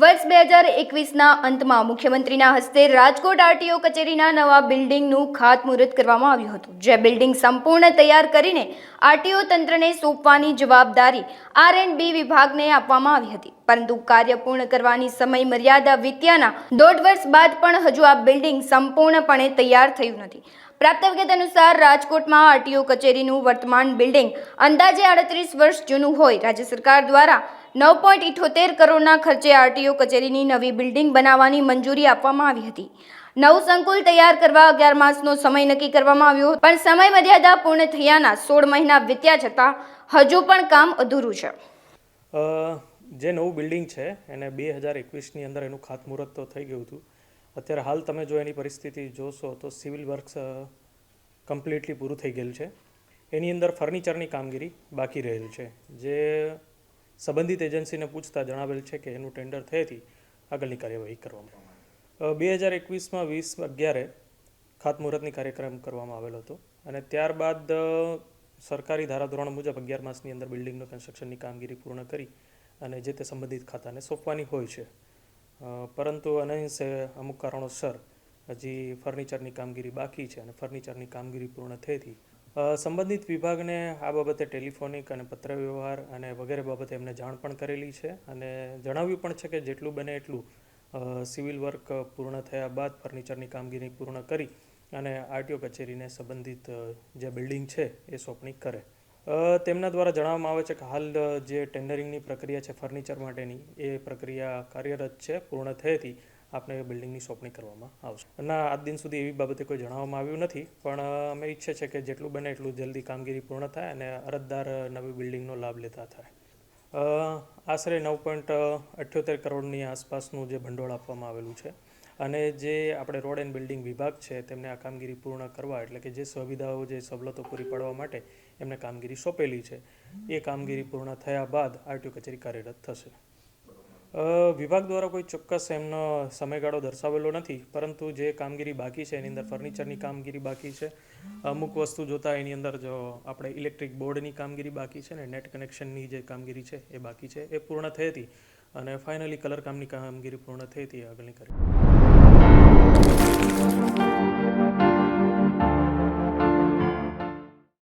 વર્ષ 2021ના અંતમાં મુખ્યમંત્રીના હસ્તે રાજકોટ આરટીઓ કચેરીના નવા બિલ્ડિંગનું ખાતમુહૂર્ત કરવામાં આવ્યું હતું, જે બિલ્ડિંગ સંપૂર્ણ તૈયાર કરીને આરટીઓ તંત્રને સોંપવાની જવાબદારી R&B વિભાગને આપવામાં આવી હતી. પરંતુ કાર્ય પૂર્ણ કરવાની સમય મર્યાદા વીત્યાના 1.5 વર્ષ બાદ પણ હજુ આ બિલ્ડિંગ સંપૂર્ણપણે તૈયાર થયું નથી. પ્રાપ્ત વિગત અનુસાર રાજકોટમાં આરટીઓ કચેરીનું વર્તમાન બિલ્ડિંગ અંદાજે 38 વર્ષ જૂનું હોય. રાજ્ય સરકાર દ્વારા 9.78 કરોડના ખર્ચે આરટીઓ કચેરીની નવી બિલ્ડિંગ બનાવવાની મંજૂરી આપવામાં આવી હતી. નવું સંકુલ તૈયાર કરવા 11 માસનો સમય નક્કી કરવામાં આવ્યો, પણ સમય મર્યાદા પૂર્ણ થયાના 16 મહિના વીત્યા છતાં હજુ પણ કામ અધૂરું છે. જે નવું બિલ્ડિંગ છે એને 2021ની અંદર એનું ખાતમુહૂર્ત તો થઈ ગયું હતું. અત્યારે હાલ તમે જો એની પરિસ્થિતિ જોશો તો સિવિલ વર્ક્સ કમ્પ્લીટલી પૂરું થઈ ગયેલું છે. એની અંદર ફર્નિચરની કામગીરી બાકી રહેલ છે, જે સંબંધિત એજન્સીને પૂછતા જણાવેલ છે કે એનું ટેન્ડર થયેથી આગળની કાર્યવાહી કરવામાં. 2021માં 20/11 ખાતમુહૂર્તની કાર્યક્રમ કરવામાં આવેલો હતો અને ત્યારબાદ સરકારી ધારાધોરણ મુજબ 11 માસની અંદર બિલ્ડિંગનું કન્સ્ટ્રક્શનની કામગીરી પૂર્ણ કરી અને જે તે સંબંધિત ખાતાને સોંપવાની હોય છે. પરંતુ અનંશે અમુક કારણોસર હજી ફર્નિચરની કામગીરી બાકી છે અને ફર્નિચરની કામગીરી પૂર્ણ થયેથી સંબંધિત વિભાગને આ બાબતે ટેલિફોનિક અને પત્ર વ્યવહાર અને વગેરે બાબતે એમને જાણ પણ કરેલી છે અને જણાવ્યું પણ છે કે જેટલું બને એટલું સિવિલ વર્ક પૂર્ણ થયા બાદ ફર્નિચરની કામગીરી પૂર્ણ કરી અને આરટીઓ કચેરીને સંબંધિત જે બિલ્ડિંગ છે એ સોંપણી કરે. તેમના દ્વારા જણાવવામાં આવે છે કે હાલ જે ટેન્ડરિંગની પ્રક્રિયા છે ફર્નિચર માટેની એ પ્રક્રિયા કાર્યરત છે. પૂર્ણ થયેથી આપણે બિલ્ડિંગની સોંપણી કરવામાં આવશે. ના આજ દિન સુધી એવી બાબતે કોઈ જણાવવામાં આવ્યું નથી, પણ અમે ઈચ્છે છે કે જેટલું બને એટલું જલ્દી કામગીરી પૂર્ણ થાય અને અરજદાર નવી બિલ્ડિંગનો લાભ લેતા થાય. આશરે 9.78 કરોડની આસપાસનું જે ભંડોળ આપવામાં આવેલું છે અને જે આપણે રોડ એન્ડ બિલ્ડિંગ વિભાગ છે તેમને આ કામગીરી પૂર્ણ કરવા, એટલે કે જે સુવિધાઓ જે સવલતો પૂરી પાડવા માટે એમને કામગીરી સોંપેલી છે એ કામગીરી પૂર્ણ થયા બાદ આરટીઓ કચેરી કાર્યરત થશે. વિભાગ દ્વારા કોઈ ચોક્કસ એમનો સમયગાળો દર્શાવેલો નથી, પરંતુ જે કામગીરી બાકી છે એની અંદર ફર્નિચરની કામગીરી બાકી છે. અમુક વસ્તુ જોતાં એની અંદર જો આપણે ઇલેક્ટ્રિક બોર્ડની કામગીરી બાકી છે ને નેટ કનેક્શનની જે કામગીરી છે એ બાકી છે. એ પૂર્ણ થયેથી અને ફાઇનલી કલર કામની કામગીરી પૂર્ણ થયેથી આગળની કાર્ય